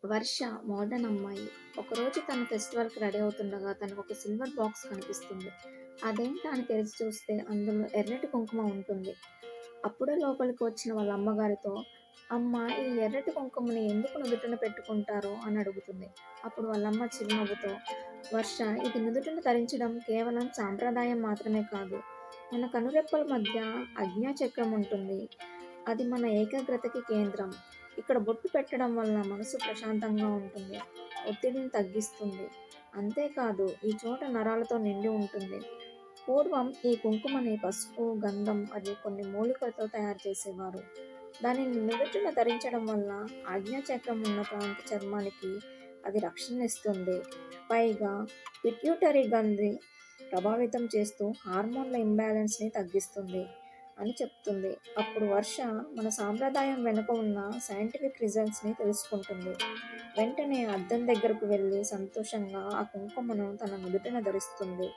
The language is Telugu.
వర్ష మోడర్న్ అమ్మాయి. ఒకరోజు తను ఫెస్టివల్‌కి రెడీ అవుతుండగా తనకు ఒక సిల్వర్ బాక్స్ కనిపిస్తుంది. అదేంటా అని తెరిచి చూస్తే అందులో ఎర్రటి కుంకుమ ఉంటుంది. అప్పుడే లోపలికి వచ్చిన వాళ్ళ అమ్మగారితో, "అమ్మ, ఈ ఎర్రటి కుంకుమని ఎందుకు నుదుటిన పెట్టుకుంటారు?" అని అడుగుతుంది. అప్పుడు వాళ్ళమ్మ చిరునవ్వుతో, "వర్ష, ఇది నుదుటిన ధరించడం కేవలం సాంప్రదాయం మాత్రమే కాదు. మన కనురెప్పల మధ్య ఆజ్ఞా చక్రం ఉంటుంది. అది మన ఏకాగ్రతకి కేంద్రం. ఇక్కడ బొట్టు పెట్టడం వల్ల మనసు ప్రశాంతంగా ఉంటుంది. ఒత్తిడిని తగ్గిస్తుంది. అంతేకాదు, ఈ చోట నరాలతో నిండి ఉంటుంది. పూర్వం ఈ కుంకుమని పసుపు, గంధం మరియు కొన్ని మూలికలతో తయారు చేసేవారు. దానిని నుదుటిన ధరించడం వల్ల ఆజ్ఞాచక్రం ఉన్న ప్రాంత చర్మానికి అది రక్షణనిస్తుంది. పైగా పిట్యూటరీ గ్రంథి ప్రభావితం చేస్తూ హార్మోన్ల ఇంబ్యాలెన్స్‌ని తగ్గిస్తుంది" అని చెప్తుంది. అప్పుడు వర్ష మన సాంప్రదాయం వెనుక ఉన్న సైంటిఫిక్ రీజన్స్‌ని తెలుసుకుంటుంది. వెంటనే అద్దం దగ్గరకు వెళ్లి సంతోషంగా ఆ కుంకుమను తన నుదుటిన ధరిస్తుంది.